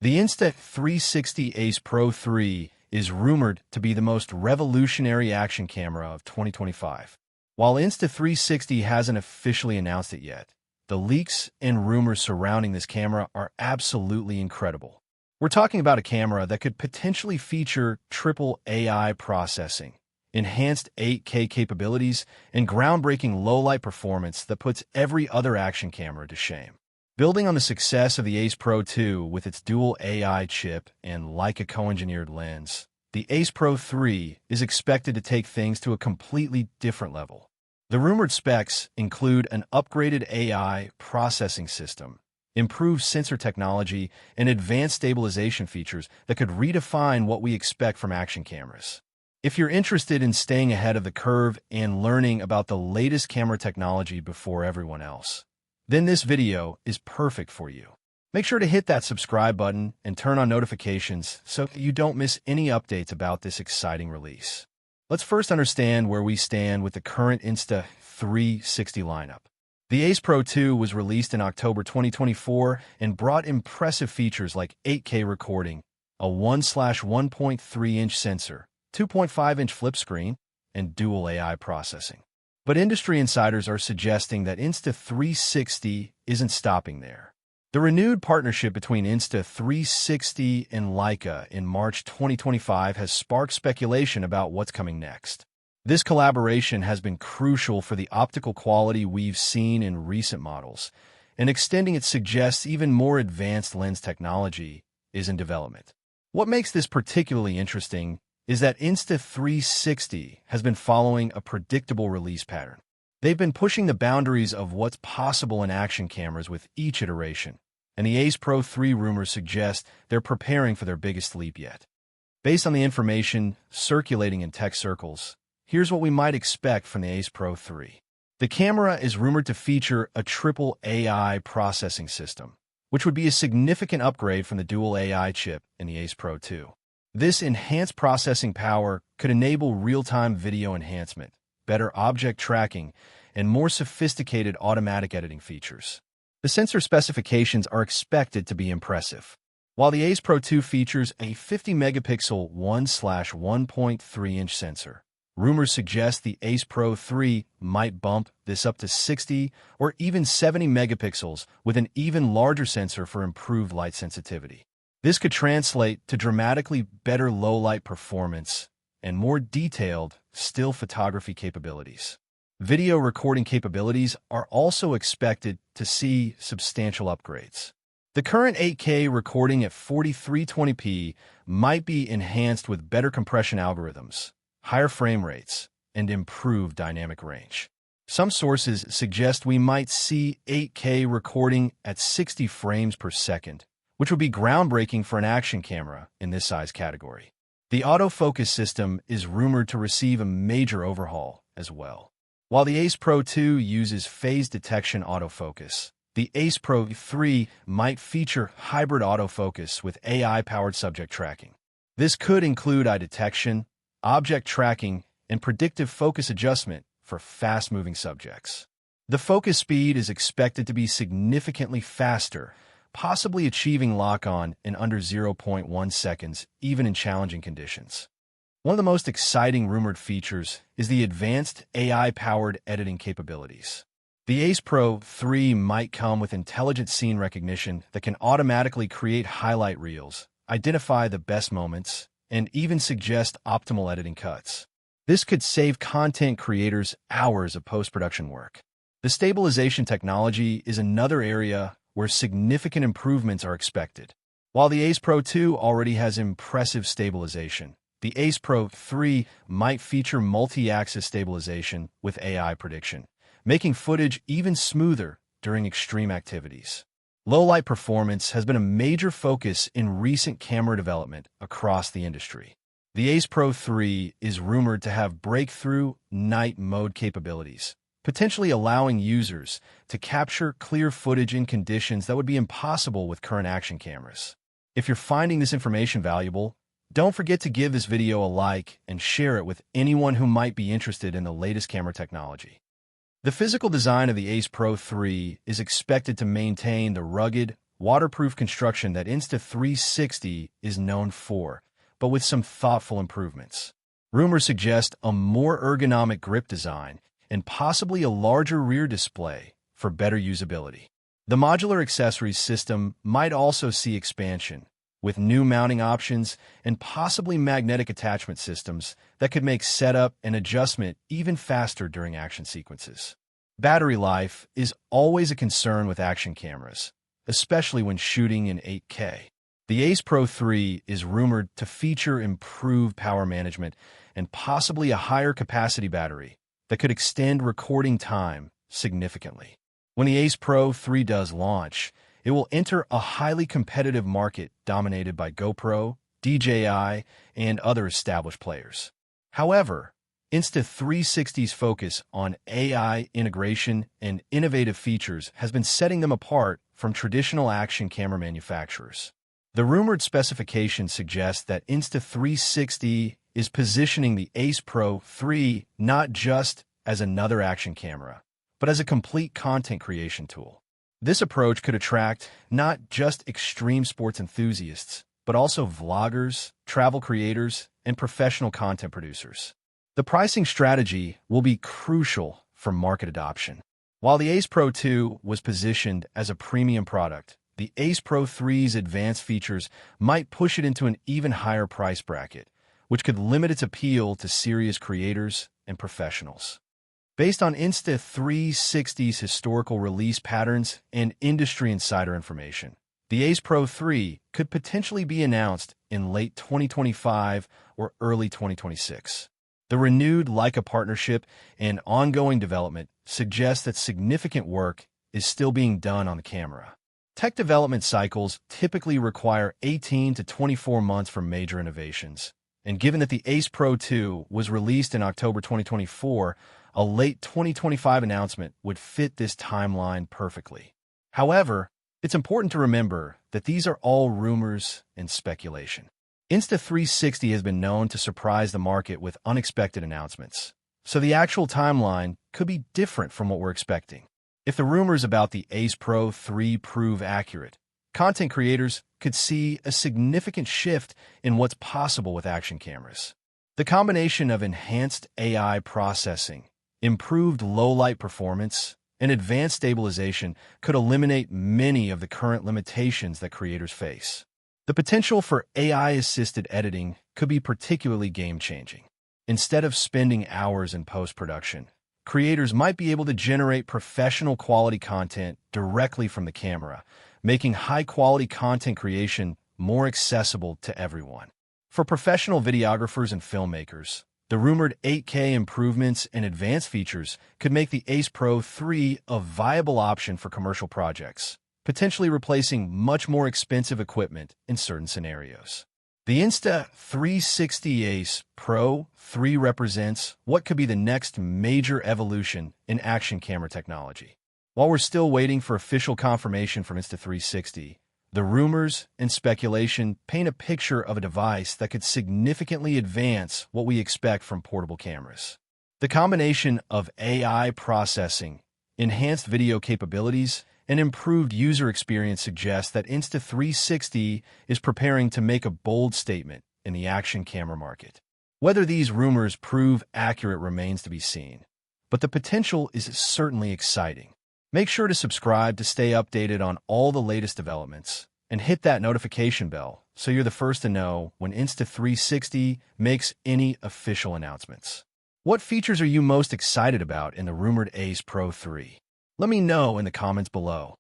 The Insta360 Ace Pro 3 is rumored to be the most revolutionary action camera of 2025. While Insta360 hasn't officially announced it yet, the leaks and rumors surrounding this camera are absolutely incredible. We're talking about a camera that could potentially feature triple AI processing, enhanced 8K capabilities, and groundbreaking low-light performance that puts every other action camera to shame. Building on the success of the Ace Pro 2 with its dual AI chip and Leica co-engineered lens, the Ace Pro 3 is expected to take things to a completely different level. The rumored specs include an upgraded AI processing system, improved sensor technology, and advanced stabilization features that could redefine what we expect from action cameras. If you're interested in staying ahead of the curve and learning about the latest camera technology before everyone else, then this video is perfect for you. Make sure to hit that subscribe button and turn on notifications so you don't miss any updates about this exciting release. Let's first understand where we stand with the current Insta360 lineup. The Ace Pro 2 was released in October 2024 and brought impressive features like 8K recording, a 1/1.3-inch sensor, 2.5-inch flip screen, and dual AI processing. But industry insiders are suggesting that Insta360 isn't stopping there. The renewed partnership between Insta360 and Leica in March 2025 has sparked speculation about what's coming next. This collaboration has been crucial for the optical quality we've seen in recent models, and extending it suggests even more advanced lens technology is in development. What makes this particularly interesting is that Insta360 has been following a predictable release pattern. They've been pushing the boundaries of what's possible in action cameras with each iteration, and the Ace Pro 3 rumors suggest they're preparing for their biggest leap yet. Based on the information circulating in tech circles, here's what we might expect from the Ace Pro 3. The camera is rumored to feature a triple AI processing system, which would be a significant upgrade from the dual AI chip in the Ace Pro 2. This enhanced processing power could enable real-time video enhancement, better object tracking, and more sophisticated automatic editing features. The sensor specifications are expected to be impressive. While the Ace Pro 2 features a 50-megapixel 1/1.3-inch sensor, rumors suggest the Ace Pro 3 might bump this up to 60 or even 70 megapixels with an even larger sensor for improved light sensitivity. This could translate to dramatically better low-light performance and more detailed still photography capabilities. Video recording capabilities are also expected to see substantial upgrades. The current 8K recording at 4320p might be enhanced with better compression algorithms, higher frame rates, and improved dynamic range. Some sources suggest we might see 8K recording at 60 frames per second, which would be groundbreaking for an action camera in this size category. The autofocus system is rumored to receive a major overhaul as well. While the Ace Pro 2 uses phase detection autofocus, the Ace Pro 3 might feature hybrid autofocus with AI-powered subject tracking. This could include eye detection, object tracking, and predictive focus adjustment for fast-moving subjects. The focus speed is expected to be significantly faster, possibly achieving lock-on in under 0.1 seconds, even in challenging conditions. One of the most exciting rumored features is the advanced AI-powered editing capabilities. The Ace Pro 3 might come with intelligent scene recognition that can automatically create highlight reels, identify the best moments, and even suggest optimal editing cuts. This could save content creators hours of post-production work. The stabilization technology is another area where significant improvements are expected. While the Ace Pro 2 already has impressive stabilization, the Ace Pro 3 might feature multi-axis stabilization with AI prediction, making footage even smoother during extreme activities. Low-light performance has been a major focus in recent camera development across the industry. The Ace Pro 3 is rumored to have breakthrough night mode capabilities, potentially allowing users to capture clear footage in conditions that would be impossible with current action cameras. If you're finding this information valuable, don't forget to give this video a like and share it with anyone who might be interested in the latest camera technology. The physical design of the Ace Pro 3 is expected to maintain the rugged, waterproof construction that Insta360 is known for, but with some thoughtful improvements. Rumors suggest a more ergonomic grip design and possibly a larger rear display for better usability. The modular accessories system might also see expansion, with new mounting options and possibly magnetic attachment systems that could make setup and adjustment even faster during action sequences. Battery life is always a concern with action cameras, especially when shooting in 8K. The Ace Pro 3 is rumored to feature improved power management and possibly a higher capacity battery that could extend recording time significantly. When the Ace Pro 3 does launch, it will enter a highly competitive market dominated by GoPro, DJI, and other established players. However, Insta360's focus on AI integration and innovative features has been setting them apart from traditional action camera manufacturers. The rumored specifications suggest that Insta360 is positioning the Ace Pro 3 not just as another action camera, but as a complete content creation tool. This approach could attract not just extreme sports enthusiasts, but also vloggers, travel creators, and professional content producers. The pricing strategy will be crucial for market adoption. While the Ace Pro 2 was positioned as a premium product, the Ace Pro 3's advanced features might push it into an even higher price bracket, which could limit its appeal to serious creators and professionals. Based on Insta360's historical release patterns and industry insider information, the Ace Pro 3 could potentially be announced in late 2025 or early 2026. The renewed Leica partnership and ongoing development suggest that significant work is still being done on the camera. Tech development cycles typically require 18 to 24 months for major innovations, and given that the Ace Pro 2 was released in October 2024, a late 2025 announcement would fit this timeline perfectly. However, it's important to remember that these are all rumors and speculation. Insta360 has been known to surprise the market with unexpected announcements, so the actual timeline could be different from what we're expecting. If the rumors about the Ace Pro 3 prove accurate, content creators could see a significant shift in what's possible with action cameras. The combination of enhanced AI processing, improved low-light performance, and advanced stabilization could eliminate many of the current limitations that creators face. The potential for AI-assisted editing could be particularly game-changing. Instead of spending hours in post-production, creators might be able to generate professional quality content directly from the camera, making high-quality content creation more accessible to everyone. For professional videographers and filmmakers, the rumored 8K improvements and advanced features could make the Ace Pro 3 a viable option for commercial projects, potentially replacing much more expensive equipment in certain scenarios. The Insta360 Ace Pro 3 represents what could be the next major evolution in action camera technology. While we're still waiting for official confirmation from Insta360, the rumors and speculation paint a picture of a device that could significantly advance what we expect from portable cameras. The combination of AI processing, enhanced video capabilities, and improved user experience suggests that Insta360 is preparing to make a bold statement in the action camera market. Whether these rumors prove accurate remains to be seen, but the potential is certainly exciting. Make sure to subscribe to stay updated on all the latest developments, and hit that notification bell so you're the first to know when Insta360 makes any official announcements. What features are you most excited about in the rumored Ace Pro 3? Let me know in the comments below.